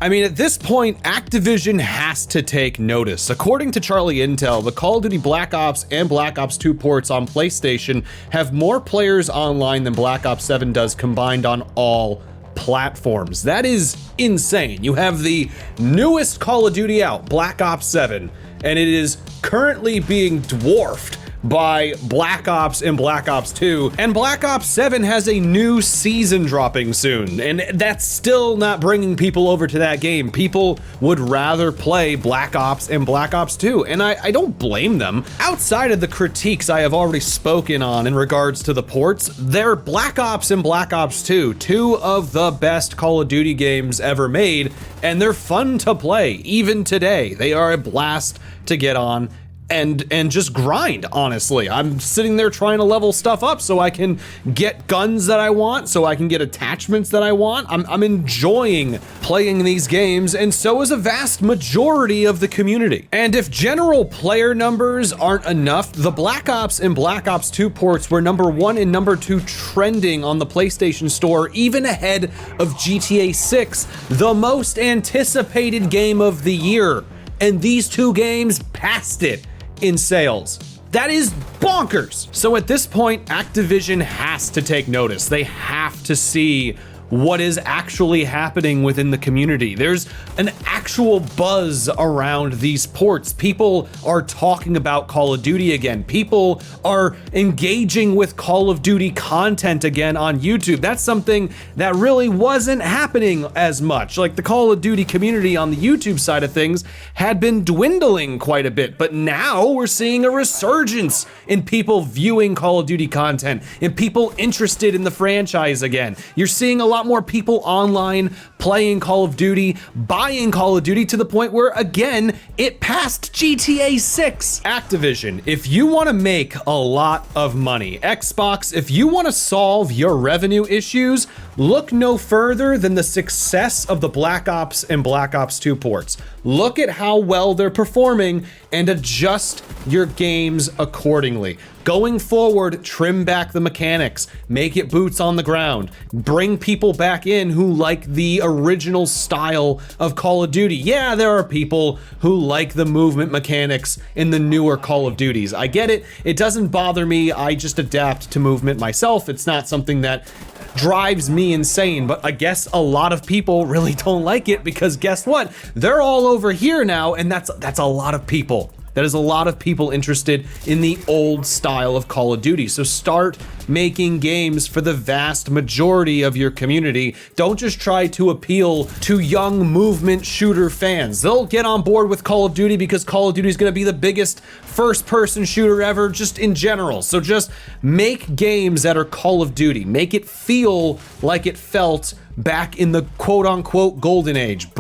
I mean, at this point, Activision has to take notice. According to Charlie Intel, the Call of Duty Black Ops and Black Ops 2 ports on PlayStation have more players online than Black Ops 7 does combined on all platforms. That is insane. You have the newest Call of Duty out, Black Ops 7, and it is currently being dwarfed by Black Ops and Black Ops 2, and Black Ops 7 has a new season dropping soon, and that's still not bringing people over to that game. People would rather play Black Ops and Black Ops 2, and I don't blame them. Outside of the critiques I have already spoken on in regards to the ports, they're Black Ops and Black Ops 2, two of the best Call of Duty games ever made, and they're fun to play, even today. They are a blast to get on and just grind, honestly. I'm sitting there trying to level stuff up so I can get guns that I want, so I can get attachments that I want. I'm enjoying playing these games, and so is a vast majority of the community. And if general player numbers aren't enough, the Black Ops and Black Ops 2 ports were number 1 and number 2 trending on the PlayStation Store, even ahead of GTA 6, the most anticipated game of the year. And these two games passed it in sales. That is bonkers. So at this point, Activision has to take notice. They have to see what is actually happening within the community. There's an actual buzz around these ports. People are talking about Call of Duty again. People are engaging with Call of Duty content again on YouTube. That's something that really wasn't happening as much. Like, the Call of Duty community on the YouTube side of things had been dwindling quite a bit, but now we're seeing a resurgence in people viewing Call of Duty content and people interested in the franchise again. You're seeing a lot more people online playing Call of Duty, buying Call of Duty, to the point where, again, it passed GTA 6. Activision, if you want to make a lot of money, Xbox, if you want to solve your revenue issues, look no further than the success of the Black Ops and Black Ops 2 ports. Look at how well they're performing and adjust your games accordingly. Going forward, trim back the mechanics, make it boots on the ground, bring people back in who like the original style of Call of Duty. Yeah, there are people who like the movement mechanics in the newer Call of Duties. I get it. It doesn't bother me. I just adapt to movement myself. It's not something that drives me insane, but I guess a lot of people really don't like it, because guess what? They're all over here now, and that's a lot of people. That is a lot of people interested in the old style of Call of Duty. So start making games for the vast majority of your community. Don't just try to appeal to young movement shooter fans. They'll get on board with Call of Duty because Call of Duty is going to be the biggest first-person shooter ever, just in general. So just make games that are Call of Duty. Make it feel like it felt back in the quote-unquote golden age.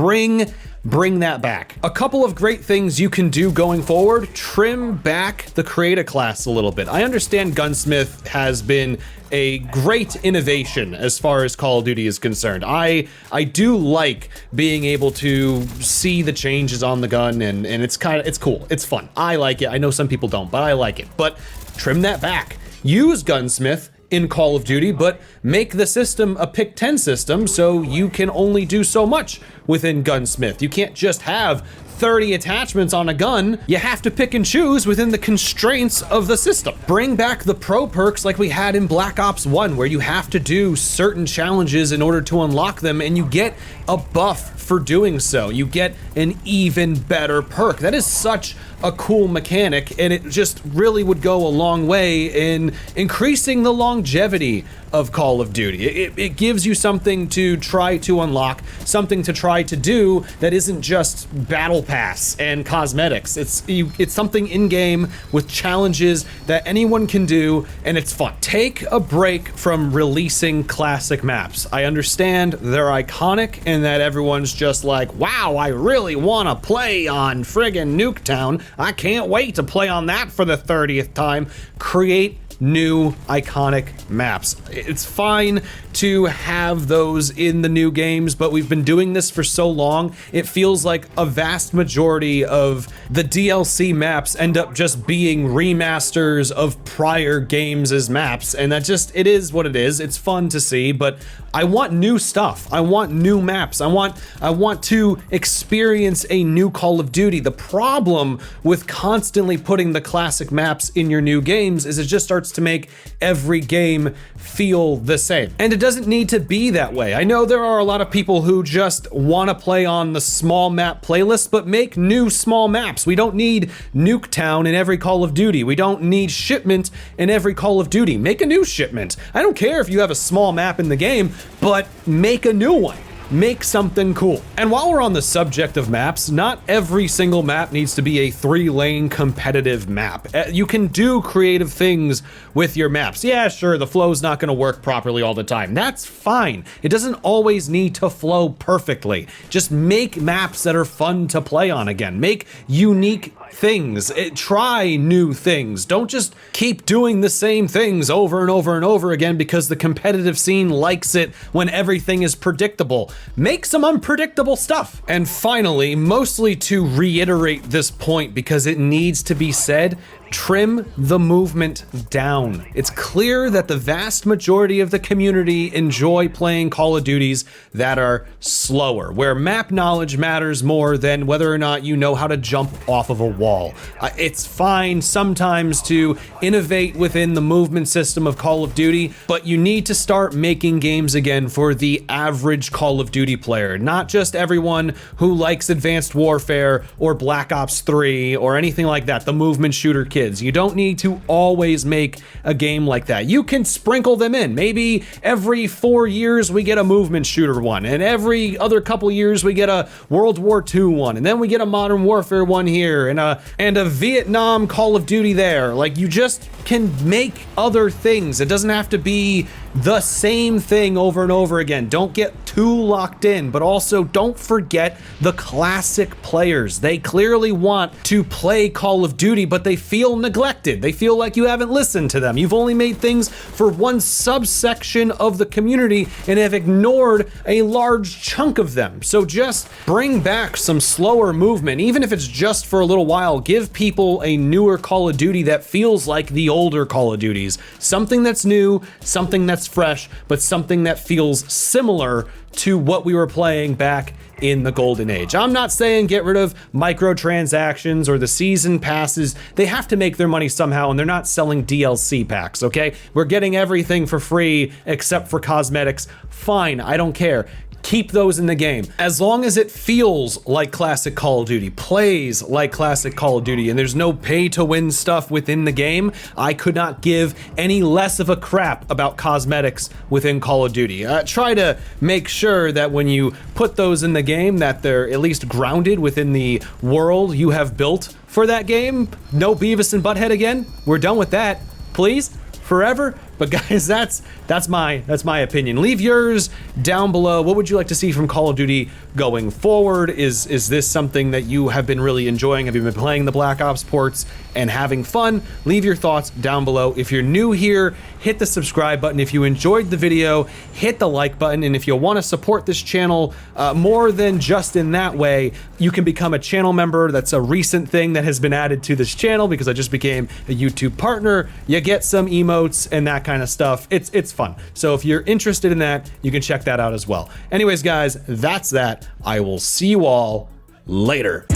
Bring that back. A couple of great things you can do going forward: trim back the creator class a little bit. I understand Gunsmith has been a great innovation as far as Call of Duty is concerned. I do like being able to see the changes on the gun, and it's cool. It's fun. I like it. I know some people don't, but I like it. But trim that back. Use Gunsmith in Call of Duty, but make the system a pick 10 system so you can only do so much within Gunsmith. You can't just have 30 attachments on a gun. You have to pick and choose within the constraints of the system. Bring back the pro perks like we had in Black Ops 1, where you have to do certain challenges in order to unlock them, and you get a buff for doing so. You get an even better perk. That is such a cool mechanic, and it just really would go a long way in increasing the longevity of Call of Duty. It gives you something to try to unlock, something to try to do that isn't just battle pass and cosmetics. It's something in-game with challenges that anyone can do, and it's fun. Take a break from releasing classic maps. I understand they're iconic and that everyone's just like, wow, I really want to play on friggin' Nuketown. I can't wait to play on that for the 30th time. Create new iconic maps. It's fine to have those in the new games, but we've been doing this for so long, it feels like a vast majority of the DLC maps end up just being remasters of prior games as maps, and that just, it is what it is. It's fun to see, but I want new stuff. I want new maps. I want to experience a new Call of Duty. The problem with constantly putting the classic maps in your new games is it just starts to make every game feel the same. And it doesn't need to be that way. I know there are a lot of people who just want to play on the small map playlist, but make new small maps. We don't need Nuketown in every Call of Duty. We don't need Shipment in every Call of Duty. Make a new Shipment. I don't care if you have a small map in the game, but make a new one. Make something cool. And while we're on the subject of maps, not every single map needs to be a 3-lane competitive map. You can do creative things with your maps. Yeah, sure, the flow's not gonna work properly all the time. That's fine. It doesn't always need to flow perfectly. Just make maps that are fun to play on again. Make unique things. Try new things. Don't just keep doing the same things over and over and over again because the competitive scene likes it when everything is predictable. Make some unpredictable stuff. And finally, mostly to reiterate this point because it needs to be said, trim the movement down. It's clear that the vast majority of the community enjoy playing Call of Duties that are slower, where map knowledge matters more than whether or not you know how to jump off of a wall. It's fine sometimes to innovate within the movement system of Call of Duty, but you need to start making games again for the average Call of Duty player, not just everyone who likes Advanced Warfare or Black Ops 3 or anything like that, the movement shooter kids. You don't need to always make a game like that. You can sprinkle them in. Maybe every 4 years we get a movement shooter one, and every other couple years we get a World War II one, and then we get a Modern Warfare one here, and a Vietnam Call of Duty there. Like, you just can make other things. It doesn't have to be the same thing over and over again. Don't get too locked in, but also don't forget the classic players. They clearly want to play Call of Duty, but they feel neglected. They feel like you haven't listened to them. You've only made things for one subsection of the community and have ignored a large chunk of them. So just bring back some slower movement, even if it's just for a little while. Give people a newer Call of Duty that feels like the older Call of Duties. Something that's new, something that's fresh, but something that feels similar to what we were playing back in the golden age. I'm not saying get rid of microtransactions or the season passes. They have to make their money somehow, and they're not selling DLC packs, okay? We're getting everything for free except for cosmetics. Fine, I don't care. Keep those in the game. As long as it feels like classic Call of Duty, plays like classic Call of Duty, and there's no pay-to-win stuff within the game, I could not give any less of a crap about cosmetics within Call of Duty. Try to make sure that when you put those in the game, that they're at least grounded within the world you have built for that game. No Beavis and Butthead again. We're done with that. Please? Forever? But guys, that's my opinion. Leave yours down below. What would you like to see from Call of Duty going forward? Is this something that you have been really enjoying? Have you been playing the Black Ops ports and having fun? Leave your thoughts down below. If you're new here, hit the subscribe button. If you enjoyed the video, hit the like button. And if you want to support this channel more than just in that way, you can become a channel member. That's a recent thing that has been added to this channel because I just became a YouTube partner. You get some emotes and that kind of stuff. It's fun. So if you're interested in that, you can check that out as well. Anyways, guys, that's that. I will see you all later.